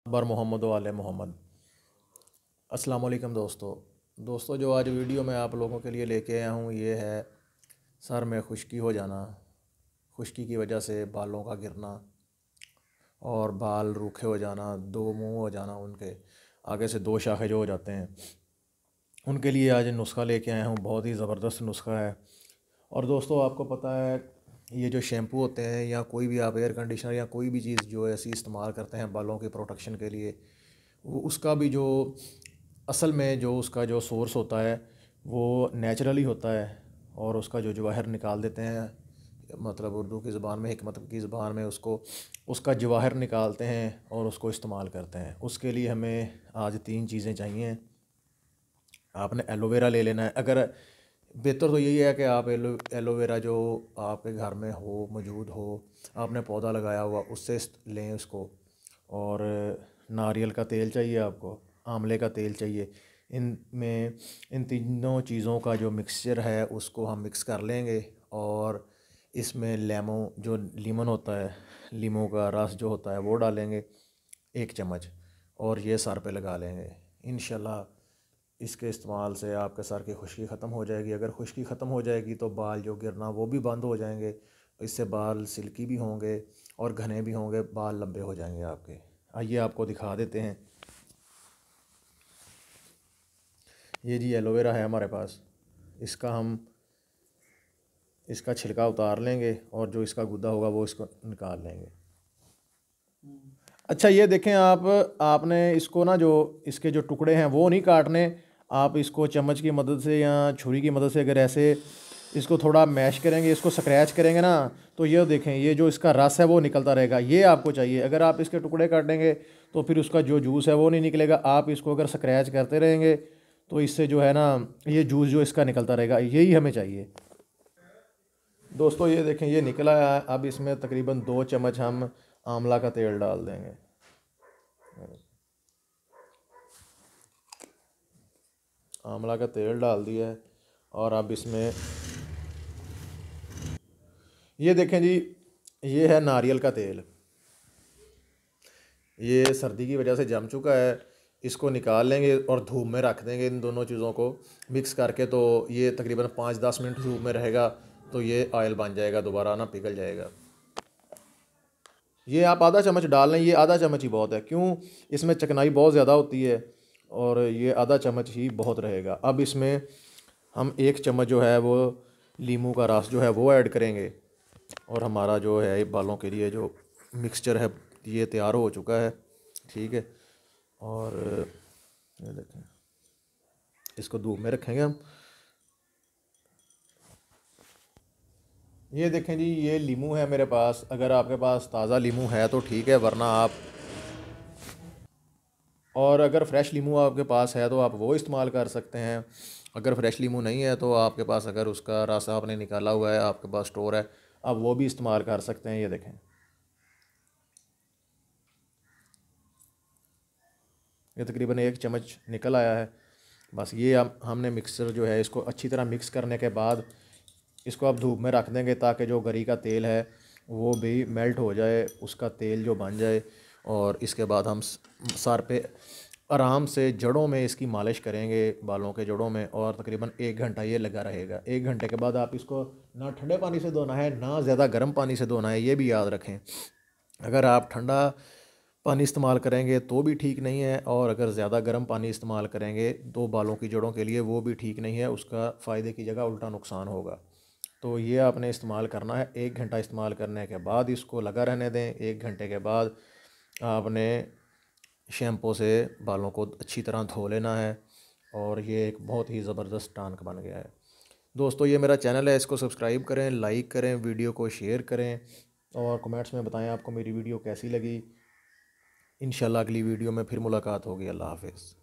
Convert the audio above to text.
बर मोहम्मद वाले मोहम्मद। अस्सलाम वालेकुम दोस्तों, जो आज वीडियो मैं आप लोगों के लिए लेके आया हूँ ये है सर में खुश्की हो जाना, खुश्की की वजह से बालों का गिरना और बाल रूखे हो जाना, दो मुंह हो जाना, उनके आगे से दो शाखे जो हो जाते हैं, उनके लिए आज नुस्खा लेके आया हूँ। बहुत ही ज़बरदस्त नुस्खा है। और दोस्तों आपको पता है ये जो शैम्पू होते हैं या कोई भी आप एयर कंडीशनर या कोई भी चीज़ जो ऐसी इस्तेमाल करते हैं बालों के प्रोटेक्शन के लिए, वो उसका भी जो असल में जो उसका जो सोर्स होता है वो नेचुरली होता है। और उसका जो जवाहर निकाल देते हैं, मतलब उर्दू की ज़बान में, हिकमत की ज़बान में, उसको उसका जवाहर निकालते हैं और उसको इस्तेमाल करते हैं। उसके लिए हमें आज तीन चीज़ें चाहिए। आपने एलोवेरा ले लेना है। अगर बेहतर तो यही है कि आप एलोवेरा जो आपके घर में हो, मौजूद हो, आपने पौधा लगाया हुआ, उससे लें उसको। और नारियल का तेल चाहिए आपको, आंवले का तेल चाहिए। इनमें इन तीनों चीज़ों का जो मिक्सचर है उसको हम मिक्स कर लेंगे। और इसमें जो लीमन होता है, लीमों का रस जो होता है वो डालेंगे 1 चम्मच, और ये सर पे लगा लेंगे। इंशाल्लाह इसके इस्तेमाल से आपके सर की खुश्की ख़त्म हो जाएगी। अगर खुश्की ख़त्म हो जाएगी तो बाल जो गिरना वो भी बंद हो जाएंगे। इससे बाल सिल्की भी होंगे और घने भी होंगे, बाल लंबे हो जाएंगे आपके। आइए आपको दिखा देते हैं। ये जी एलोवेरा है हमारे पास। इसका हम इसका छिलका उतार लेंगे और जो इसका गुद्दा होगा वो इसको निकाल लेंगे। अच्छा ये देखें आपने इसको ना, जो इसके जो टुकड़े हैं वो नहीं काटने। आप इसको चम्मच की मदद से या छुरी की मदद से अगर ऐसे इसको थोड़ा मैश करेंगे, इसको स्क्रैच करेंगे ना, तो ये देखें ये जो इसका रस है वो निकलता रहेगा। ये आपको चाहिए। अगर आप इसके टुकड़े काटेंगे तो फिर उसका जो जूस है वो नहीं निकलेगा। आप इसको अगर स्क्रैच करते रहेंगे तो इससे जो है ना, ये जूस जो इसका निकलता रहेगा, यही हमें चाहिए। दोस्तों ये देखें ये निकला है। अब इसमें तकरीबन 2 चम्मच हम आंवला का तेल डाल देंगे। आंवला का तेल डाल दिया है। और अब इसमें ये देखें जी, ये है नारियल का तेल। ये सर्दी की वजह से जम चुका है। इसको निकाल लेंगे और धूप में रख देंगे, इन दोनों चीज़ों को मिक्स करके। तो ये तकरीबन 5-10 मिनट धूप में रहेगा तो ये ऑयल बन जाएगा, दोबारा ना पिघल जाएगा। ये आप आधा चम्मच डाल लें, ये आधा चम्मच ही बहुत है। क्यों? इसमें चिकनाई बहुत ज़्यादा होती है और ये आधा चम्मच ही बहुत रहेगा। अब इसमें हम 1 चम्मच जो है वो लीमू का रस जो है वो ऐड करेंगे। और हमारा जो है बालों के लिए जो मिक्सचर है ये तैयार हो चुका है। ठीक है। और ये देखें, इसको धूप में रखेंगे हम। ये देखें जी, ये लीमू है मेरे पास। अगर आपके पास ताज़ा लीमू है तो ठीक है, वरना आप, और अगर फ्रेश लीमू आपके पास है तो आप वो इस्तेमाल कर सकते हैं। अगर फ्रेश लीमू नहीं है तो आपके पास, अगर उसका रस आपने निकाला हुआ है, आपके पास स्टोर है, आप वो भी इस्तेमाल कर सकते हैं। ये देखें, ये तकरीबन 1 चम्मच निकल आया है। बस ये हमने मिक्सर जो है इसको अच्छी तरह मिक्स करने के बाद इसको आप धूप में रख देंगे ताकि जो गरी का तेल है वो भी मेल्ट हो जाए, उसका तेल जो बन जाए। और इसके बाद हम सर पे आराम से जड़ों में इसकी मालिश करेंगे, बालों के जड़ों में। और तकरीबन 1 घंटा ये लगा रहेगा। 1 घंटे के बाद आप इसको ना ठंडे पानी से धोना है ना ज़्यादा गर्म पानी से धोना है, ये भी याद रखें। अगर आप ठंडा पानी इस्तेमाल करेंगे तो भी ठीक नहीं है, और अगर ज़्यादा गर्म पानी इस्तेमाल करेंगे तो बालों की जड़ों के लिए वो भी ठीक नहीं है। उसका फ़ायदे की जगह उल्टा नुकसान होगा। तो ये आपने इस्तेमाल करना है। 1 घंटा इस्तेमाल करने के बाद इसको लगा रहने दें। 1 घंटे के बाद आपने शैम्पू से बालों को अच्छी तरह धो लेना है। और ये एक बहुत ही ज़बरदस्त टांक बन गया है। दोस्तों ये मेरा चैनल है, इसको सब्सक्राइब करें, लाइक करें, वीडियो को शेयर करें और कमेंट्स में बताएं आपको मेरी वीडियो कैसी लगी। इंशाल्लाह अगली वीडियो में फिर मुलाकात होगी। अल्लाह हाफ़िज़।